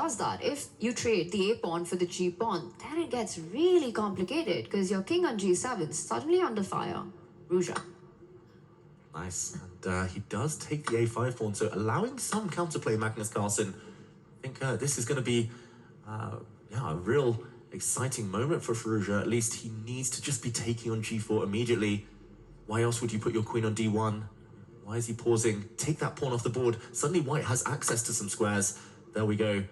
does that, if you trade the a-pawn for the g-pawn, then it gets really complicated because your king on g7 is suddenly under fire. Firouzja. Nice. And he does take the a5 pawn, so allowing some counterplay, Magnus Carlsen. I think this is going to be a real exciting moment for Firouzja. At least he needs to just be taking on g4 immediately. Why else would you put your queen on d1? Why is he pausing? Take that pawn off the board. Suddenly white has access to some squares. There we go.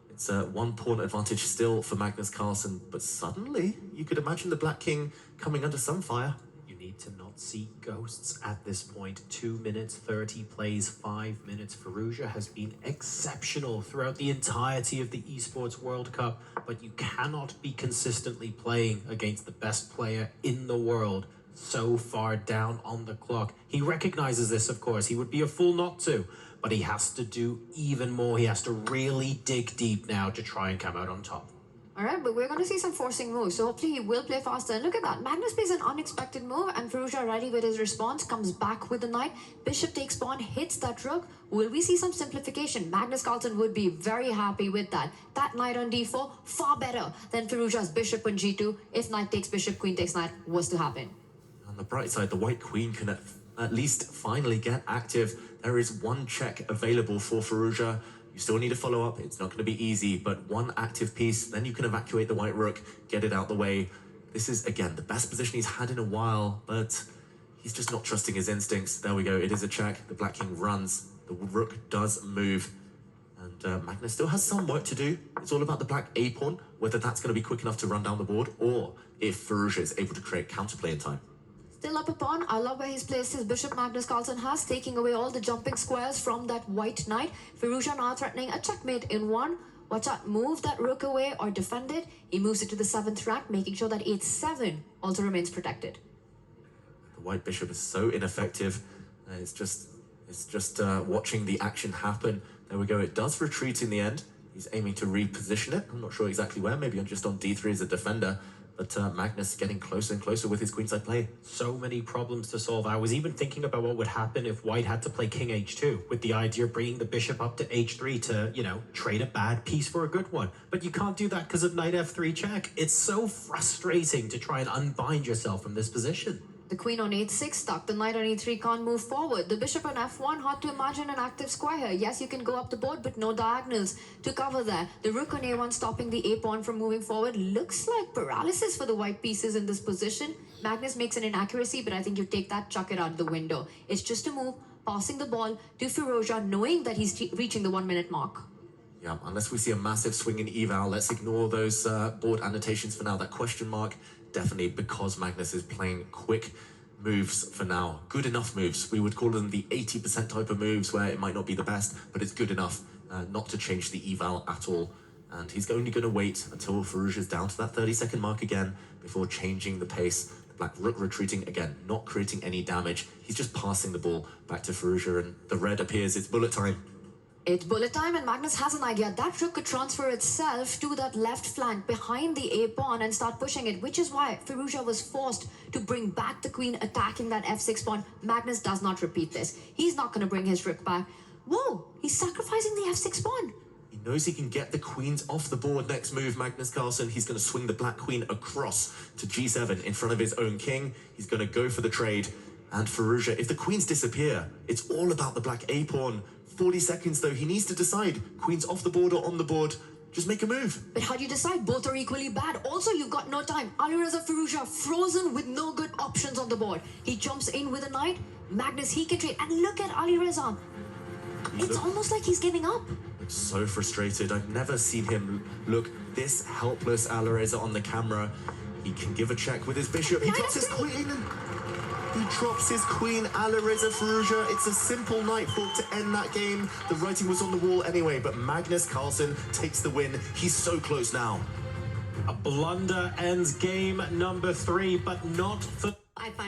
It's a one pawn advantage still for Magnus Carlsen, but suddenly you could imagine the black king coming under some fire. You need to not see ghosts at this point. 2 minutes 30 plays 5 minutes. Firouzja has been exceptional throughout the entirety of the Esports World Cup, but you cannot be consistently playing against the best player in the world so far down on the clock. He recognizes this, of course. He would be a fool not to, but he has to do even more. He has to really dig deep now to try and come out on top. All right, but we're going to see some forcing moves, so hopefully he will play faster. And look at that, Magnus plays an unexpected move, and Firouzja, ready with his response, comes back with the knight. Bishop takes pawn, hits that rook. Will we see some simplification? Magnus Carlsen would be very happy with that. That knight on d4, far better than Firouzja's bishop on g2. If knight takes bishop, queen takes knight was to happen. On the bright side, the white queen can at least finally get active. There is one check available for Firouzja. You still need to follow up. It's not going to be easy, but one active piece, then you can evacuate the white rook, get it out the way. This is, again, the best position he's had in a while, but he's just not trusting his instincts. There we go. It is a check. The black king runs. The rook does move. And Magnus still has some work to do. It's all about the black a-pawn, whether that's going to be quick enough to run down the board, or if Firouzja is able to create counterplay in time. Still up a pawn. I love where he's placed his bishop. Magnus Carlsen has, taking away all the jumping squares from that white knight. Firouzja now threatening a checkmate in one. Watch out, move that rook away or defend it. He moves it to the 7th rank, making sure that h7 also remains protected. The white bishop is so ineffective. It's just watching the action happen. There we go. It does retreat in the end. He's aiming to reposition it. I'm not sure exactly where. Maybe just on d3 as a defender. But Magnus getting closer and closer with his queenside play. So many problems to solve. I was even thinking about what would happen if white had to play king h2, with the idea of bringing the bishop up to h3 to, you know, trade a bad piece for a good one. But you can't do that because of knight f3 check. It's so frustrating to try and unbind yourself from this position. The queen on h6 stuck. The knight on e3 can't move forward. The bishop on f1, hard to imagine an active square here. Yes, you can go up the board, but no diagonals to cover there. The rook on a1 stopping the a-pawn from moving forward. Looks like paralysis for the white pieces in this position. Magnus makes an inaccuracy, but I think you take that, chuck it out the window. It's just a move, passing the ball to Firouzja, knowing that he's reaching the 1 minute mark. Yeah, unless we see a massive swing in eval, let's ignore those board annotations for now. That question mark, definitely because Magnus is playing quick moves for now. Good enough moves. We would call them the 80% type of moves where it might not be the best, but it's good enough not to change the eval at all. And he's only going to wait until Firouzja's down to that 30-second mark again before changing the pace. The black rook retreating again, not creating any damage. He's just passing the ball back to Firouzja, and the red appears. It's bullet time. It's bullet time, and Magnus has an idea. That rook could transfer itself to that left flank behind the a-pawn and start pushing it, which is why Firouzja was forced to bring back the queen, attacking that f6 pawn. Magnus does not repeat this. He's not going to bring his rook back. Whoa, he's sacrificing the f6 pawn. He knows he can get the queens off the board. Next move, Magnus Carlsen, he's going to swing the black queen across to g7 in front of his own king. He's going to go for the trade. And Firouzja, if the queens disappear, it's all about the black a-pawn. 40 seconds though, he needs to decide. Queen's off the board or on the board. Just make a move. But how do you decide? Both are equally bad. Also, you've got no time. Alireza Firouzja frozen with no good options on the board. He jumps in with a knight. Magnus, he can trade. And look at Alireza. It's almost like he's giving up. Looks so frustrated. I've never seen him look this helpless. Alireza on the camera. He can give a check with his bishop. He drops his queen. He drops his queen, Alireza Firouzja. It's a simple knight fork to end that game. The writing was on the wall anyway, but Magnus Carlsen takes the win. He's so close now. A blunder ends game number 3, but not for...